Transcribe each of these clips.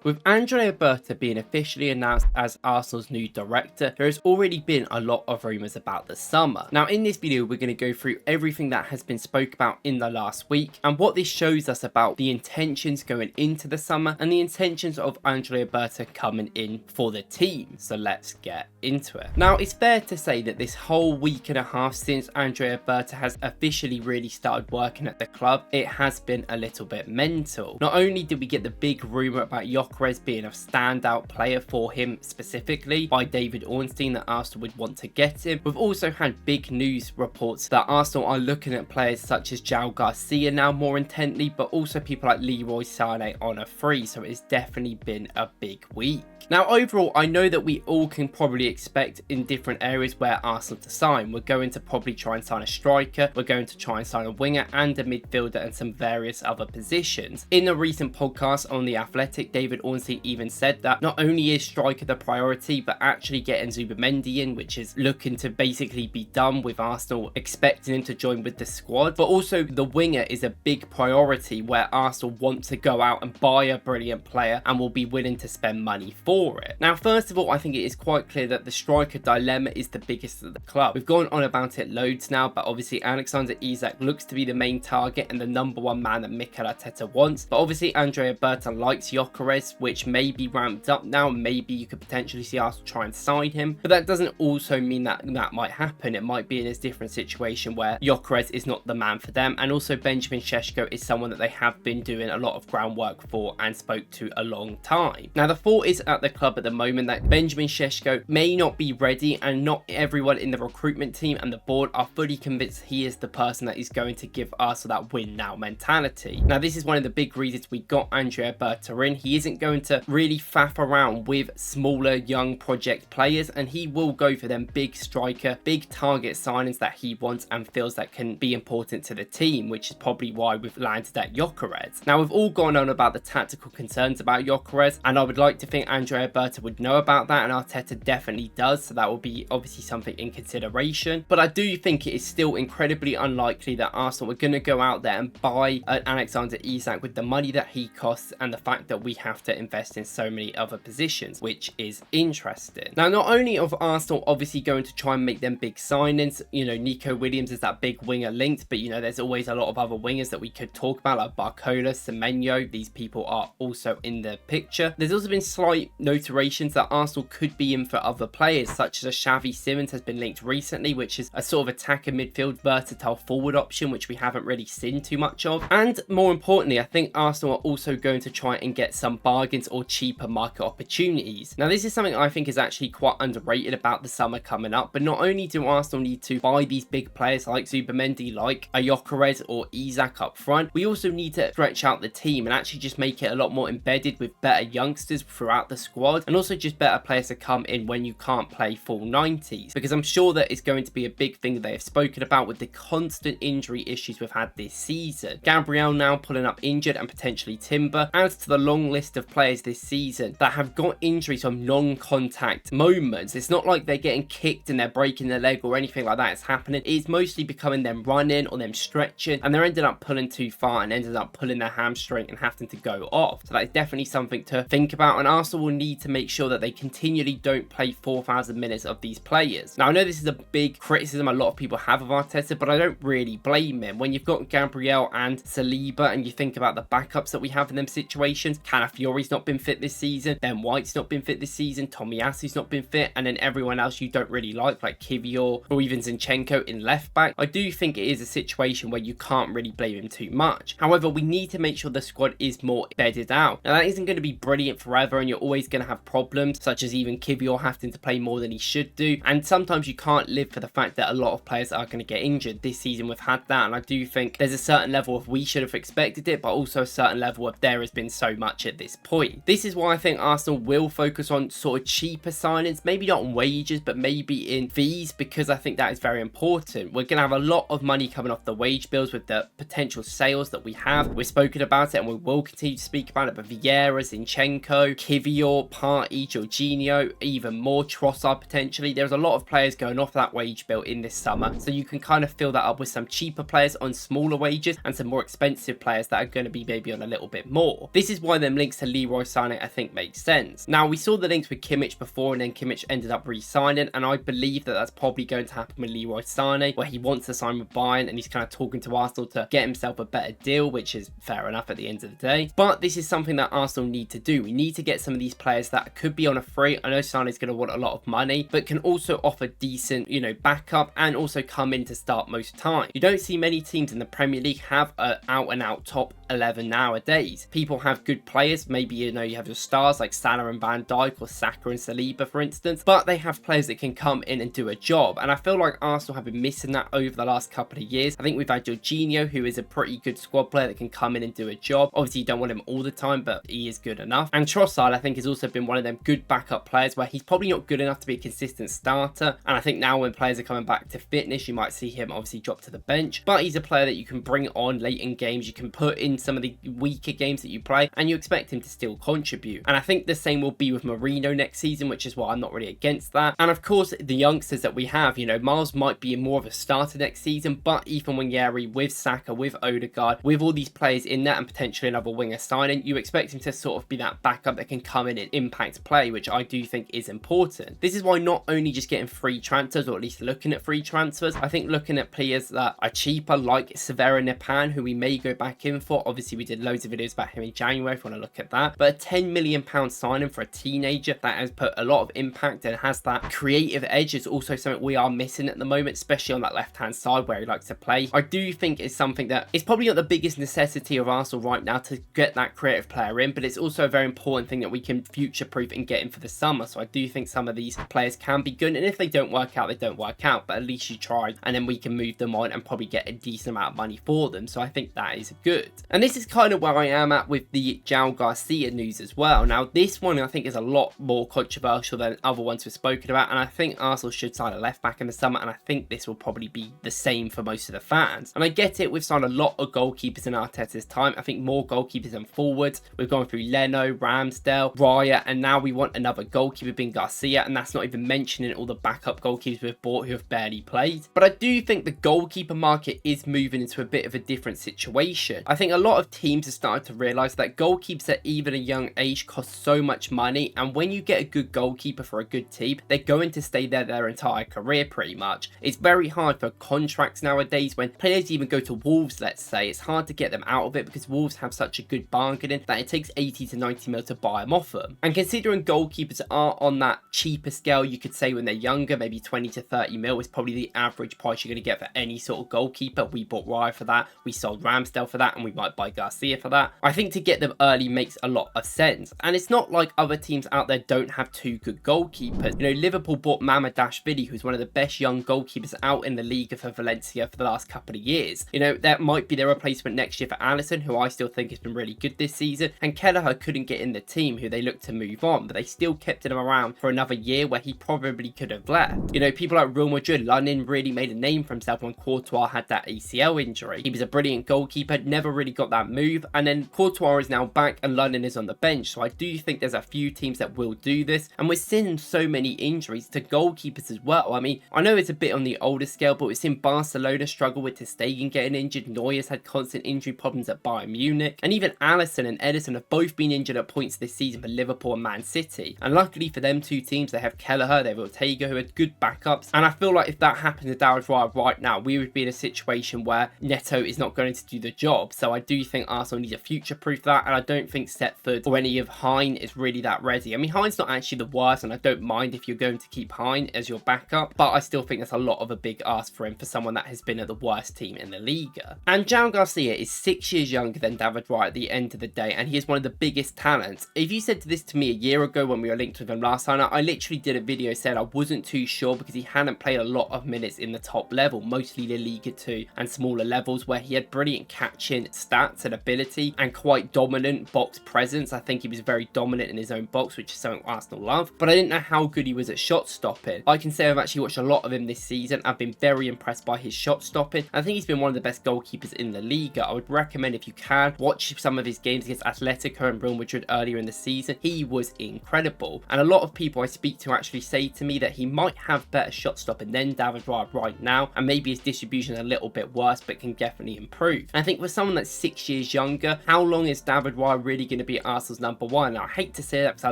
With Andrea Berta being officially announced as Arsenal's new director, there has already been a lot of rumours about the summer. Now in this video we're going to go through everything that has been spoke about in the last week and what this shows us about the intentions going into the summer and the intentions of Andrea Berta coming in for the team. So let's get into it. Now it's fair to say that this whole week and a half since Andrea Berta has officially really started working at the club, it has been a little bit mental. Not only did we get the big rumour about Woklz being a standout player for him specifically by David Ornstein that Arsenal would want to get him, we've also had big news reports that Arsenal are looking at players such as João Garcia now more intently, but also people like Leroy Sané on a free, so it's definitely been a big week. Now overall, I know that we all can probably expect in different areas where Arsenal to sign. We're going to probably try and sign a striker, we're going to try and sign a winger and a midfielder and some various other positions. In a recent podcast on The Athletic, David Ornstein even said that not only is striker the priority, but actually getting Zubimendi in, which is looking to basically be done with Arsenal expecting him to join with the squad, but also the winger is a big priority where Arsenal want to go out and buy a brilliant player and will be willing to spend money for it. Now first of all, I think it is quite clear that the striker dilemma is the biggest at the club. We've gone on about it loads now, but obviously Alexander Isak looks to be the main target and the number one man that Mikel Arteta wants, but obviously Andrea Berta likes Woklz, which may be ramped up now. Maybe you could potentially see Arsenal try and sign him, but that doesn't also mean that that might happen. It might be in a different situation where Woklz is not the man for them, and also Benjamin Šeško is someone that they have been doing a lot of groundwork for and spoke to a long time. Now the thought is at the club at the moment that Benjamin Šeško may not be ready, and not everyone in the recruitment team and the board are fully convinced he is the person that is going to give Arsenal that win now mentality. Now this is one of the big reasons we got Andrea Berta in. He isn't going to really faff around with smaller young project players, and he will go for them big striker, big target signings that he wants and feels that can be important to the team, which is probably why we've landed at Woklz. Now we've all gone on about the tactical concerns about Woklz, and I would like to think Andrea Berta would know about that, and Arteta definitely does, so that will be obviously something in consideration. But I do think it is still incredibly unlikely that Arsenal are going to go out there and buy Alexander Isak with the money that he costs and the fact that we have to invest in so many other positions, which is interesting. Now not only of Arsenal obviously going to try and make them big signings, you know, Nico Williams is that big winger linked, but you know there's always a lot of other wingers that we could talk about like Barcola, Semenyo. These people are also in the picture. There's also been slight notations that Arsenal could be in for other players, such as a Xavi Simons has been linked recently, which is a sort of attacker midfield versatile forward option which we haven't really seen too much of. And more importantly, I think Arsenal are also going to try and get some bargains or cheaper market opportunities. Now this is something I think is actually quite underrated about the summer coming up, but not only do Arsenal need to buy these big players like Zubimendi, like a Woklz or Isak up front, we also need to stretch out the team and actually just make it a lot more embedded with better youngsters throughout the squad, and also just better players to come in when you can't play full 90s, because I'm sure that it's going to be a big thing that they have spoken about with the constant injury issues we've had this season. Gabriel now pulling up injured and potentially Timber adds to the long list of players this season that have got injuries from non-contact moments. It's not like they're getting kicked and they're breaking their leg or anything like that. It's happening. It's mostly becoming them running or them stretching, and they're ended up pulling too far and ended up pulling their hamstring and having to go off. So that is definitely something to think about, and Arsenal will need to make sure that they continually don't play 4,000 minutes of these players. Now I know this is a big criticism a lot of people have of Arteta, but I don't really blame him. When you've got Gabriel and Saliba and you think about the backups that we have in them situations, Calafiori's not been fit this season, Ben White's not been fit this season, Tomiyasu's not been fit, and then everyone else you don't really like Kivior or even Zinchenko in left back, I do think it is a situation where you can't really blame him too much. However, we need to make sure the squad is more bedded out. Now that isn't going to be brilliant forever, and you're always going to have problems such as even Kivior having to play more than he should do, and sometimes you can't live for the fact that a lot of players are going to get injured. This season we've had that, and I do think there's a certain level of we should have expected it, but also a certain level of there has been so much at this point. This is why I think Arsenal will focus on sort of cheaper signings, maybe not on wages but maybe in fees, because I think that is very important. We're going to have a lot of money coming off the wage bills with the potential sales that we have. We've spoken about it and we will continue to speak about it, but Vieira, Zinchenko, Kivior, Partey, Jorginho, even more Trossard potentially. There's a lot of players going off that wage bill in this summer, so you can kind of fill that up with some cheaper players on smaller wages and some more expensive players that are going to be maybe on a little bit more. This is why them links to Leroy Sané I think makes sense. Now, we saw the links with Kimmich before, and then Kimmich ended up re-signing, and I believe that that's probably going to happen with Leroy Sané, where he wants to sign with Bayern, and he's kind of talking to Arsenal to get himself a better deal, which is fair enough at the end of the day. But this is something that Arsenal need to do. We need to get some of these players that could be on a free. I know Sané's going to want a lot of money, but can also offer decent, backup, and also come in to start most time. You don't see many teams in the Premier League have an out-and-out top 11 nowadays. People have good players, maybe you have your stars like Salah and Van Dijk, or Saka and Saliba for instance, but they have players that can come in and do a job, and I feel like Arsenal have been missing that over the last couple of years. I think we've had Jorginho, who is a pretty good squad player that can come in and do a job. Obviously you don't want him all the time, but he is good enough. And Trossard I think has also been one of them good backup players where he's probably not good enough to be a consistent starter, and I think now when players are coming back to fitness you might see him obviously drop to the bench, but he's a player that you can bring on late in games, you can put in some of the weaker games that you play, and you expect him to still contribute. And I think the same will be with Marino next season, which is why I'm not really against that. And of course the youngsters that we have, Miles might be more of a starter next season, but Ethan Nwaneri with Saka, with Odegaard, with all these players in there and potentially another winger signing, you expect him to sort of be that backup that can come in and impact play, which I do think is important. This is why not only just getting free transfers, or at least looking at free transfers, I think looking at players that are cheaper like Severa Nipan, who we may go back in for. Obviously we did loads of videos about him in January if you want to look at that, but a £10 million signing for a teenager that has put a lot of impact and has that creative edge is also something we are missing at the moment, especially on that left hand side where he likes to play. I do think it's something that is probably not the biggest necessity of Arsenal right now to get that creative player in, but it's also a very important thing that we can future proof and get in for the summer. So I do think some of these players can be good, and if they don't work out, they don't work out, but at least you tried, and then we can move them on and probably get a decent amount of money for them. So I think that is good. And this is kind of where I am at with the João Garcia news as well. Now this one I think is a lot more controversial than other ones we've spoken about, and I think Arsenal should sign a left back in the summer, and I think this will probably be the same for most of the fans. And I get it, we've signed a lot of goalkeepers in Arteta's time. I think more goalkeepers than forwards. We've gone through Leno, Ramsdale, Raya, and now we want another goalkeeper being Garcia, and that's not even mentioning all the backup goalkeepers we've bought who have barely played. But I do think the goalkeeper market is moving into a bit of a different situation. I think a lot of teams are starting to realise that goalkeepers at even a young age cost so much money, and when you get a good goalkeeper for a good team, they're going to stay there their entire career pretty much. It's very hard for contracts nowadays. When players even go to Wolves, let's say, it's hard to get them out of it because Wolves have such a good bargaining that it takes 80 to 90 mil to buy them off them. And considering goalkeepers are on that cheaper scale, you could say when they're younger, maybe 20 to 30 mil is probably the average price you're going to get for any sort of goalkeeper. We bought Raya for that, we sold Ramsdale for that, and we might buy Garcia for that. I think to get them early makes a lot of sense, and it's not like other teams out there don't have two good goalkeepers. Liverpool bought Mamadashvili, who's one of the best young goalkeepers out in the league for Valencia for the last couple of years. That might be their replacement next year for Alisson, who I still think has been really good this season, and Kelleher couldn't get in the team, who they looked to move on, but they still kept him around for another year where he probably could have left. People like Real Madrid, London really made a name for himself when Courtois had that ACL injury. He was a brilliant goalkeeper, never really got that move, and then Courtois is now back and London is on the bench. So I do think there's a few teams that will do this, and we're seeing so many injuries to goalkeepers as well. I mean, I know it's a bit on the older scale, but we've seen Barcelona struggle with Ter Stegen getting injured. Neuer's had constant injury problems at Bayern Munich, and even Alisson and Ederson have both been injured at points this season for Liverpool and Man City. And luckily for them two teams, they have Kelleher, they have Ortega, who are good backups, and I feel like if that happened to David Raya right now, we would be in a situation where Neto is not going to do the job. So I do think Arsenal needs to future-proof that, and I don't think Setford or any of Hein is really that ready. I mean, Hein's not actually the worst, and I don't mind if you're going to keep Hein as your backup, but I still think that's a lot of a big ask for him for someone that has been at the worst team in the Liga. And João Garcia is 6 years younger than David Raya at the end of the day, and he is one of the biggest talents. If you said this to me a year ago when we were linked with him last time, I literally did a video saying I wasn't too sure because he hadn't played a lot of minutes in the top level, mostly the Liga 2 and smaller levels, where he had brilliant catching stats and ability and quite dominant box presence. I think he was very dominant in his own box, which is something Arsenal love, but I didn't know how good he was at shot stopping. I can say I've actually watched a lot of him this season. I've been very impressed by his shot stopping. I think he's been one of the best goalkeepers in the Liga. I would recommend, if you can, watch some of his games against Atletico and Real Madrid earlier in the season. He was incredible, and a lot of people I speak to actually say to me that he might have better shot stopping than David Raya right now, and maybe his distribution is a little bit worse, but can definitely improve. And I think for someone that's 6 years younger, how long is David Raya really going going to be Arsenal's #1. Now, I hate to say that because I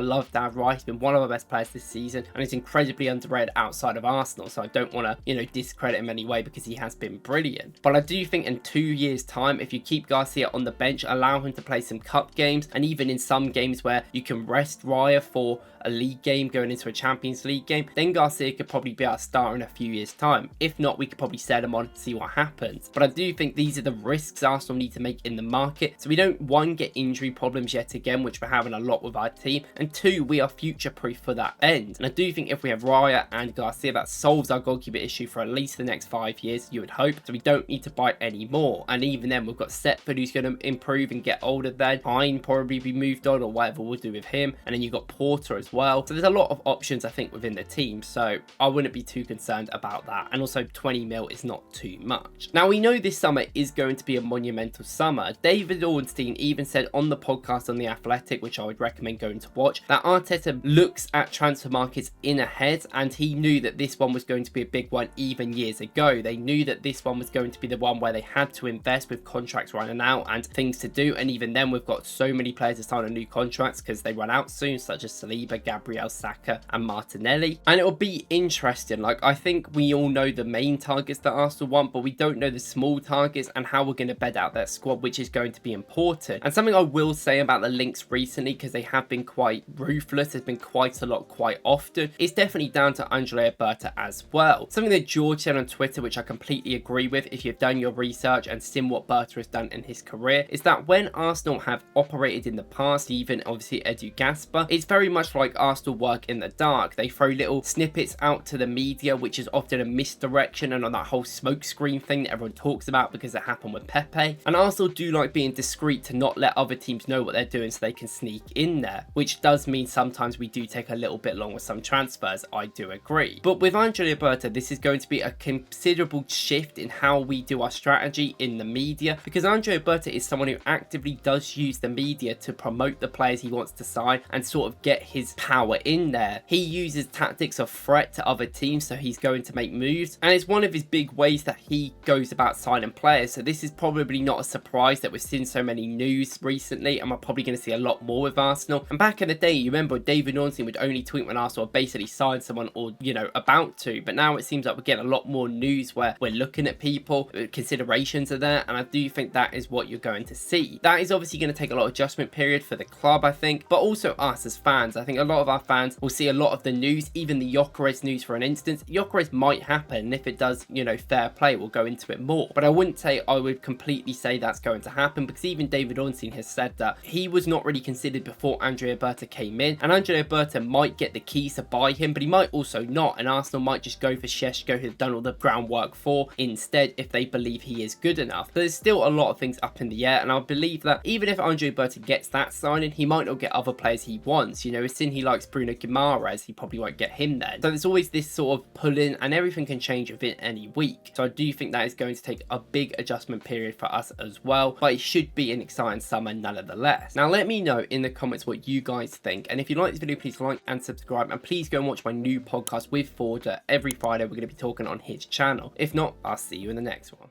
love Dan Rice. He's been one of our best players this season and he's incredibly underrated outside of Arsenal. So I don't want to, discredit him anyway because he has been brilliant. But I do think in 2 years' time, if you keep Garcia on the bench, allow him to play some cup games, and even in some games where you can rest Raya for a league game going into a Champions League game, then Garcia could probably be our star in a few years' time. If not, we could probably sell him on and see what happens. But I do think these are the risks Arsenal need to make in the market, so we don't, one, get injury problems yet again, which we're having a lot with our team, and two, we are future proof for that end. And I do think if we have Raya and Garcia, that solves our goalkeeper issue for at least the next 5 years, you would hope, so we don't need to buy any more. And even then, we've got Setford who's going to improve and get older then, Pine probably be moved on or whatever we'll do with him, and then you've got Porter as well. So there's a lot of options I think within the team, so I wouldn't be too concerned about that. And also 20 mil is not too much. Now, we know this summer is going to be a monumental summer. David Ornstein even said on the podcast on The Athletic, which I would recommend going to watch, that Arteta looks at transfer markets in ahead, and he knew that this one was going to be a big one even years ago. They knew that this one was going to be the one where they had to invest with contracts running out and things to do, and even then we've got so many players to sign on new contracts because they run out soon, such as Saliba, Gabriel, Saka and Martinelli. And it'll be interesting. Like, I think we all know the main targets that Arsenal want, but we don't know the small targets and how we're going to bed out that squad, which is going to be important. And something I will say about the links recently, because they have been quite ruthless, there's been quite a lot quite often, it's definitely down to Andrea Berta as well. Something that George said on Twitter, which I completely agree with if you've done your research and seen what Berta has done in his career, is that when Arsenal have operated in the past, even obviously Edu Gasper, it's very much like Arsenal work in the dark. They throw little snippets out to the media, which is often a misdirection, and on that whole smoke screen thing that everyone talks about because it happened with Pepe. And Arsenal do like being discreet to not let other teams know what they're doing so they can sneak in there, which does mean sometimes we do take a little bit long with some transfers, I do agree. But with Andrea Berta, this is going to be a considerable shift in how we do our strategy in the media, because Andrea Berta is someone who actively does use the media to promote the players he wants to sign and sort of get his power in there. He uses tactics of threat to other teams, so he's going to make moves, and it's one of his big ways that he goes about signing players. So this is probably not a surprise that we've seen so many news recently, and we're probably going to see a lot more with Arsenal. And back in the day, you remember David Ornstein would only tweet when Arsenal basically signed someone or, about to, but now it seems like we're getting a lot more news where we're looking at people, considerations are there, and I do think that is what you're going to see. That is obviously going to take a lot of adjustment period for the club, I think, but also us as fans. I think a lot of our fans will see a lot of the news, even the Gyökeres news for an instance. Gyökeres might happen, and if it does, fair play, we'll go into it more. But I wouldn't say I would completely say that's going to happen, because even David Ornstein has said that he was not really considered before Andrea Berta came in, and Andrea Berta might get the keys to buy him, but he might also not, and Arsenal might just go for Šeško, who've done all the groundwork for, instead, if they believe he is good enough. But there's still a lot of things up in the air, and I believe that even if Andrea Berta gets that signing, he might not get other players he wants. Since he likes Bruno Guimaraes, he probably won't get him then. So there's always this sort of pull-in, and everything can change within any week. So I do think that is going to take a big adjustment period for us as well, but it should be an exciting summer nonetheless. Now let me know in the comments what you guys think, and if you like this video, please like and subscribe, and please go and watch my new podcast with Forder every Friday. We're going to be talking on his channel. If not, I'll see you in the next one.